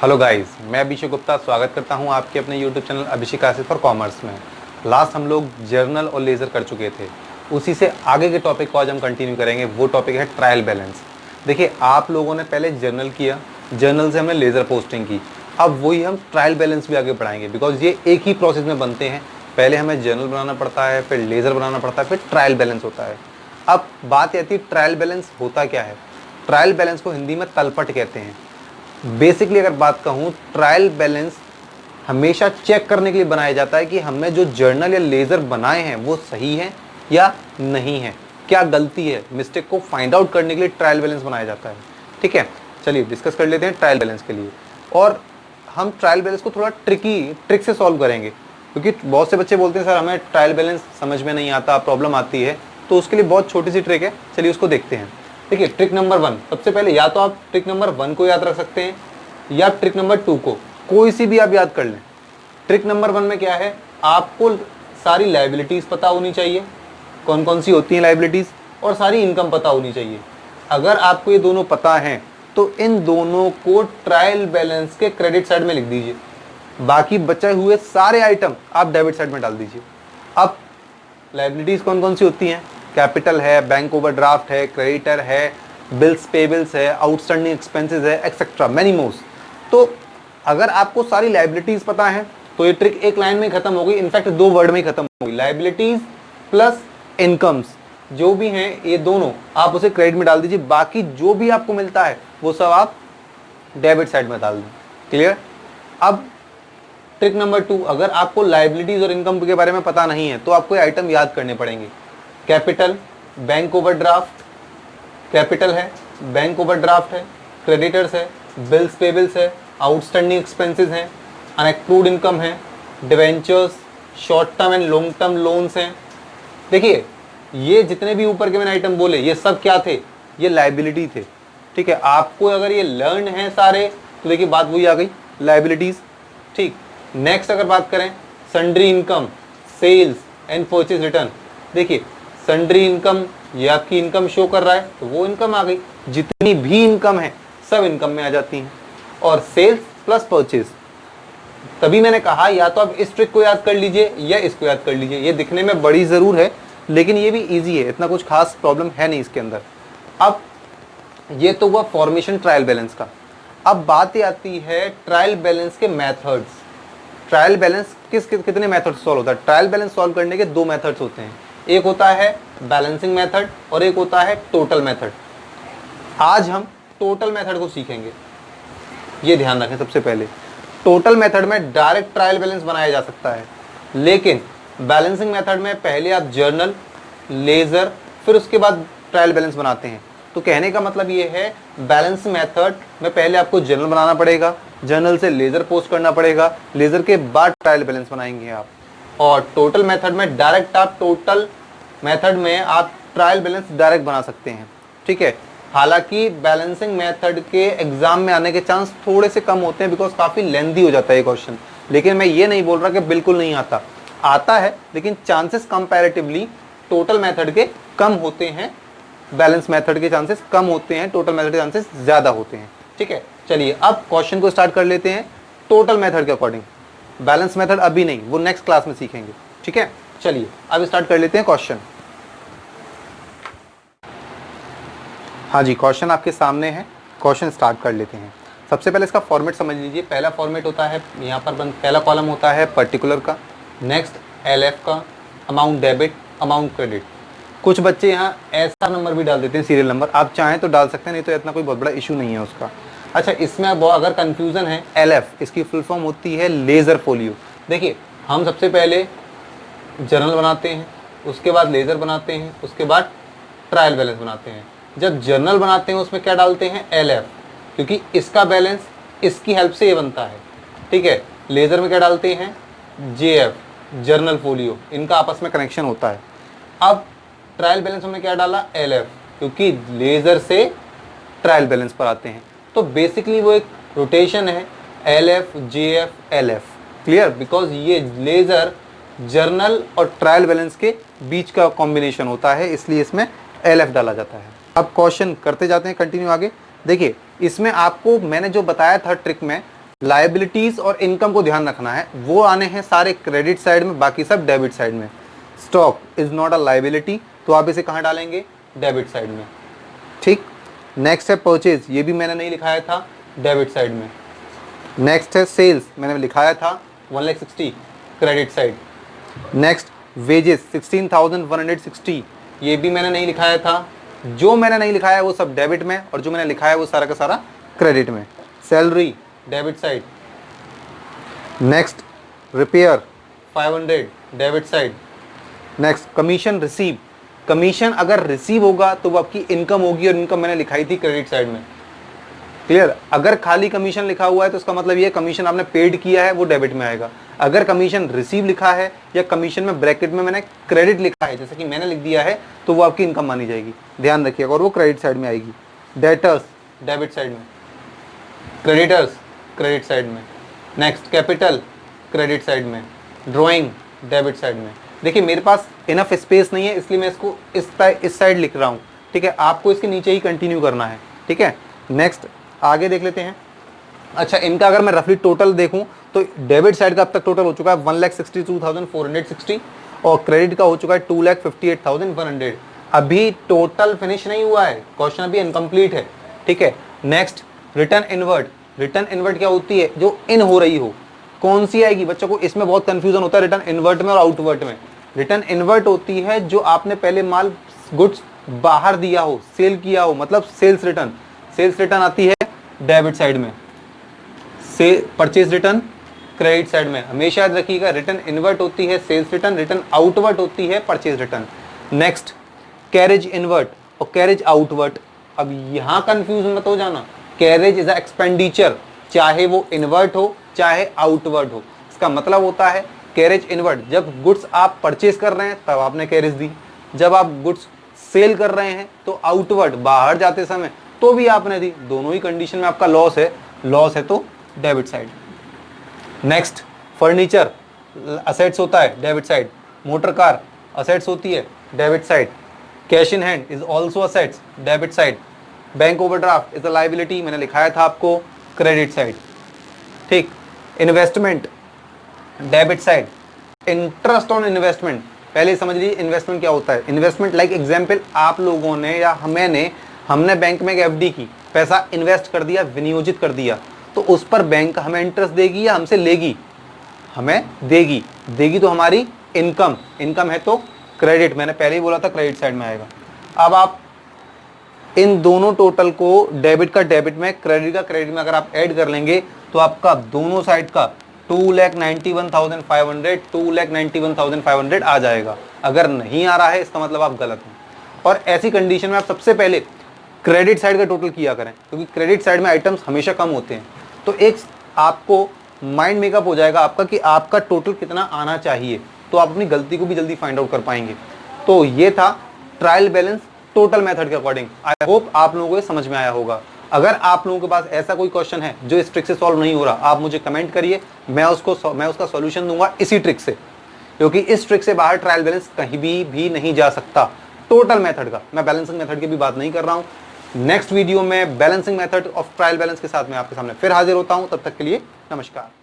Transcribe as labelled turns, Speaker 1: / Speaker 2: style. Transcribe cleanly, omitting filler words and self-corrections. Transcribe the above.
Speaker 1: Hello guys, मैं अभिषेक गुप्ता स्वागत करता हूं आपके अपने YouTube channel Abhishek classes for commerce में। लास्ट हम लोग जर्नल और लेज़र कर चुके थे, उसी से आगे के टॉपिक को आज हम कंटिन्यू करेंगे। वो टॉपिक है ट्रायल बैलेंस। देखिए, आप लोगों ने पहले जर्नल किया, जर्नल से हमने लेज़र पोस्टिंग की, अब वही हम ट्रायल बैलेंस भी आगे बढ़ाएंगे, बिकॉज ये एक ही प्रोसेस में बनते हैं। पहले हमें जर्नल बनाना पड़ता है, फिर लेज़र बनाना पड़ता है, फिर ट्रायल बैलेंस होता है। अब बात आती है ट्रायल बैलेंस होता क्या है। ट्रायल बैलेंस को हिंदी में तलपट कहते हैं। बेसिकली अगर बात कहूँ, ट्रायल बैलेंस हमेशा चेक करने के लिए बनाया जाता है कि हमने जो जर्नल या लेज़र बनाए हैं वो सही है या नहीं है, क्या गलती है, मिस्टेक को फाइंड आउट करने के लिए ट्रायल बैलेंस बनाया जाता है। ठीक है, चलिए डिस्कस कर लेते हैं ट्रायल बैलेंस के लिए। और हम ट्रायल बैलेंस को थोड़ा ट्रिक से सॉल्व करेंगे, क्योंकि बहुत से बच्चे बोलते हैं सर हमें ट्रायल बैलेंस समझ में नहीं आता, प्रॉब्लम आती है। तो उसके लिए बहुत छोटी सी ट्रिक है, चलिए उसको देखते हैं। देखिए, ट्रिक नंबर 1, सबसे पहले या तो आप ट्रिक नंबर 1 को याद रख सकते हैं या ट्रिक नंबर 2 को, कोई सी भी आप याद कर लें। ट्रिक नंबर 1 में क्या है, आपको सारी लायबिलिटीज़ पता होनी चाहिए, कौन कौन सी होती हैं लायबिलिटीज़, और सारी इनकम पता होनी चाहिए। अगर आपको ये दोनों पता हैं तो इन दोनों को ट्रायल बैलेंस के क्रेडिट साइड में लिख दीजिए, बाकी बचे हुए सारे आइटम आप डेबिट साइड में डाल दीजिए। अब लायबिलिटीज़ कौन कौन सी होती हैं, कैपिटल है, बैंक ओवरड्राफ्ट है, क्रेडिटर है, बिल्स पेबल्स है, आउटस्टैंडिंग एक्सपेंसेस है, एक्सेट्रा मैनी मोर्स। तो अगर आपको सारी लायबिलिटीज़ पता है तो ये ट्रिक एक लाइन में खत्म हो गई, इनफैक्ट 2 वर्ड में ही खत्म हो गई। लायबिलिटीज़ प्लस इनकम्स जो भी हैं ये दोनों आप उसे क्रेडिट में डाल दीजिए, बाकी जो भी आपको मिलता है वो सब आप डेबिट साइड में डाल दें। क्लियर। अब ट्रिक नंबर 2, अगर आपको लायबिलिटीज़ और इनकम के बारे में पता नहीं है तो आपको ये आइटम याद करने पड़ेंगे। कैपिटल, बैंक ओवरड्राफ्ट, कैपिटल है, बैंक ओवरड्राफ्ट है, क्रेडिटर्स है, बिल्स पेबल्स है, आउटस्टैंडिंग एक्सपेंसेस हैं, अनएक्रूड इनकम है, debentures, short term and long term loans हैं। देखिए, ये जितने भी ऊपर के मैंने आइटम बोले ये सब क्या थे, ये लायबिलिटी थे। ठीक है, आपको अगर ये लर्न है सारे तो देखिए बात वही आ गई, लायबिलिटीज। ठीक, नेक्स्ट अगर बात करें sundry income, sales and purchase return. देखिए, सन्ड्री इनकम ये आपकी इनकम शो कर रहा है तो वो इनकम आ गई, जितनी भी इनकम है सब इनकम में आ जाती हैं। और सेल्स प्लस परचेज, तभी मैंने कहा या तो आप इस ट्रिक को याद कर लीजिए या इसको याद कर लीजिए। ये दिखने में बड़ी ज़रूर है लेकिन ये भी इजी है, इतना कुछ खास प्रॉब्लम है नहीं इसके अंदर। अब ये तो हुआ फॉर्मेशन ट्रायल बैलेंस का। अब बात ये आती है ट्रायल बैलेंस के मेथड्स। ट्रायल बैलेंस कितने मेथड सॉल्व होता है। ट्रायल बैलेंस सॉल्व करने के 2 मेथड्स होते हैं, एक होता है बैलेंसिंग मेथड और एक होता है टोटल मेथड। आज हम टोटल मेथड को सीखेंगे, ये ध्यान रखें। सबसे पहले टोटल मेथड में डायरेक्ट ट्रायल बैलेंस बनाया जा सकता है, लेकिन बैलेंसिंग मेथड में पहले आप जर्नल, लेज़र, फिर उसके बाद ट्रायल बैलेंस बनाते हैं। तो कहने का मतलब ये है, बैलेंस मेथड में पहले आपको जर्नल बनाना पड़ेगा, जर्नल से लेज़र पोस्ट करना पड़ेगा, लेज़र के बाद ट्रायल बैलेंस बनाएंगे आप। और टोटल मेथड में डायरेक्ट आप टोटल मेथड में आप ट्रायल बैलेंस डायरेक्ट बना सकते हैं। ठीक है, हालांकि बैलेंसिंग मेथड के एग्जाम में आने के चांस थोड़े से कम होते हैं, बिकॉज काफ़ी लेंथी हो जाता है ये क्वेश्चन। लेकिन मैं ये नहीं बोल रहा कि बिल्कुल नहीं आता है, लेकिन चांसेस कंपैरेटिवली टोटल मेथड के कम होते हैं, बैलेंस मेथड के चांसेस कम होते हैं, टोटल मेथड के चांसेस ज़्यादा होते हैं। ठीक है, चलिए अब क्वेश्चन को स्टार्ट कर लेते हैं टोटल मेथड के अकॉर्डिंग। बैलेंस मेथड अभी नहीं, वो नेक्स्ट क्लास में सीखेंगे। ठीक है, चलिए अब स्टार्ट कर लेते हैं क्वेश्चन। हाँ जी, क्वेश्चन आपके सामने है, क्वेश्चन स्टार्ट कर लेते हैं। सबसे पहले इसका फॉर्मेट समझ लीजिए। पहला फॉर्मेट होता है यहाँ पर पहला कॉलम होता है पर्टिकुलर का, नेक्स्ट LF का, अमाउंट डेबिट, अमाउंट क्रेडिट। कुछ बच्चे यहाँ ऐसा नंबर भी डाल देते हैं, सीरियल नंबर, आप चाहें तो डाल सकते हैं, नहीं तो इतना कोई बहुत बड़ा इशू नहीं है उसका। अच्छा, इसमें अगर कंफ्यूजन है, LF इसकी फुल फॉर्म होती है लेज़र फोलियो। देखिए, हम सबसे पहले जर्नल बनाते हैं, उसके बाद लेज़र बनाते हैं, उसके बाद ट्रायल बैलेंस बनाते हैं। जब जर्नल बनाते हैं उसमें क्या डालते हैं, LF, क्योंकि इसका बैलेंस इसकी हेल्प से ये बनता है। ठीक है, लेज़र में क्या डालते हैं, JF, जर्नल फोलियो, इनका आपस में कनेक्शन होता है। अब ट्रायल बैलेंस हमने क्या डाला, LF, क्योंकि लेज़र से ट्रायल बैलेंस पर आते हैं। तो बेसिकली वो एक रोटेशन है, LF JF LF। Clear, because ये लेज़र जर्नल और ट्रायल बैलेंस के बीच का कॉम्बिनेशन होता है, इसलिए इसमें LF डाला जाता है। अब क्वेश्चन करते जाते हैं कंटिन्यू आगे। देखिए, इसमें आपको मैंने जो बताया था ट्रिक में, लायबिलिटीज और इनकम को ध्यान रखना है, वो आने हैं सारे क्रेडिट साइड में, बाकी सब डेबिट साइड में। Stock is not a liability, तो आप इसे कहाँ डालेंगे, डेबिट साइड में। ठीक, नेक्स्ट है परचेज, ये भी मैंने नहीं लिखाया था, डेबिट साइड में। नेक्स्ट है सेल्स, मैंने लिखाया था 1,60,000 क्रेडिट साइड। नेक्स्ट वेजेस 16,160, ये भी मैंने नहीं लिखाया था। जो मैंने नहीं लिखाया है वो सब डेबिट में, और जो मैंने लिखा है वो सारा का सारा क्रेडिट में। Salary debit side. Next repair 500 debit side. Next commission receive, commission अगर रिसीव होगा तो वो आपकी इनकम होगी, और इनकम मैंने लिखाई थी क्रेडिट साइड में। क्लियर, अगर खाली कमीशन लिखा हुआ है तो उसका मतलब ये कमीशन आपने पेड किया है, वो डेबिट में आएगा। अगर कमीशन रिसीव लिखा है या कमीशन में ब्रैकेट में मैंने क्रेडिट लिखा है, जैसे कि मैंने लिख दिया है, तो वो आपकी इनकम मानी जाएगी, ध्यान रखिएगा, और वो क्रेडिट साइड में आएगी। डेटर्स डेबिट साइड में, क्रेडिटर्स क्रेडिट साइड में। नेक्स्ट कैपिटल क्रेडिट साइड में, ड्राइंग डेबिट साइड में। देखिए मेरे पास इनफ स्पेस नहीं है, इसलिए मैं इसको इस साइड लिख रहा हूँ, ठीक है, आपको इसके नीचे ही कंटिन्यू करना है, ठीक है। नेक्स्ट आगे देख लेते हैं। अच्छा, इनका अगर मैं रफली टोटल देखूं तो डेबिट साइड का अब तक टोटल हो चुका है 1,62,460, और क्रेडिट का हो चुका है 2,58,100। अभी टोटल फिनिश नहीं हुआ है, क्वेश्चन अभी इनकम्प्लीट है, ठीक है। Next return inward, return inward क्या होती है, जो इन हो रही हो, कौन सी आएगी बच्चों को, इसमें बहुत कंफ्यूजन होता है रिटर्न इनवर्ट में और आउटवर्ट में। रिटर्न इनवर्ट होती है जो आपने पहले माल गुड्स बाहर दिया हो, सेल किया हो, मतलब सेल्स रिटर्न। सेल्स रिटर्न आती है डेबिट साइड में, से परचेज रिटर्न क्रेडिट साइड में। हमेशा याद रखिएगा, रिटर्न इनवर्ट होती है सेल्स रिटर्न, रिटर्न आउटवर्ट होती है purchase return. Next carriage inward और कैरेज आउटवर्ट। अब यहां कंफ्यूज मत हो जाना, कैरेज इज अ एक्सपेंडिचर, चाहे वो इनवर्ट हो चाहे आउटवर्ट हो। इसका मतलब होता है कैरेज इनवर्ट, जब गुड्स आप परचेज कर रहे हैं तब आपने कैरेज दी, जब आप गुड्स सेल कर रहे हैं तो आउटवर्ड बाहर जाते समय तो भी आपने दी। दोनों ही कंडीशन में आपका लॉस है तो debit side. Next furniture assets होता है debit side, motor car assets होती है debit side, cash in hand is also assets debit side, bank overdraft is a liability, मैंने लिखाया था आपको क्रेडिट साइड, ठीक। Investment debit side, interest on investment, पहले समझ लीजिए इन्वेस्टमेंट क्या होता है। इन्वेस्टमेंट लाइक एग्जांपल, आप लोगों ने या हमने बैंक में एक एफडी की, पैसा इन्वेस्ट कर दिया, विनियोजित कर दिया, तो उस पर बैंक हमें इंटरेस्ट देगी या हमसे लेगी, हमें देगी तो हमारी इनकम है तो क्रेडिट, मैंने पहले ही बोला था क्रेडिट साइड में आएगा। अब आप इन दोनों टोटल को डेबिट का डेबिट में, क्रेडिट का क्रेडिट में अगर आप ऐड कर लेंगे तो आपका दोनों साइड का 2,91,500 आ जाएगा। अगर नहीं आ रहा है इसका मतलब आप गलत हैं, और ऐसी कंडीशन में आप सबसे पहले क्रेडिट साइड का टोटल किया करें, क्योंकि क्रेडिट साइड में आइटम्स हमेशा कम होते हैं। तो एक आपको माइंड मेकअप हो जाएगा आपका कि आपका टोटल कितना आना चाहिए, तो आप अपनी गलती को भी जल्दी फाइंड आउट कर पाएंगे। तो ये था ट्रायल बैलेंस टोटल मेथड के अकॉर्डिंग। आई होप आप लोगों को समझ में आया होगा। अगर आप लोगों के पास ऐसा कोई क्वेश्चन है जो इस ट्रिक से सॉल्व नहीं हो रहा, आप मुझे कमेंट करिए, मैं उसका सॉल्यूशन दूंगा इसी ट्रिक से, क्योंकि इस ट्रिक से बाहर ट्रायल बैलेंस कहीं भी नहीं जा सकता टोटल मेथड का। मैं बैलेंसिंग मेथड की भी बात नहीं कर रहा हूं। नेक्स्ट वीडियो में balancing method of trial balance के साथ मैं आपके सामने फिर हाजिर होता हूं। तब तक के लिए नमस्कार।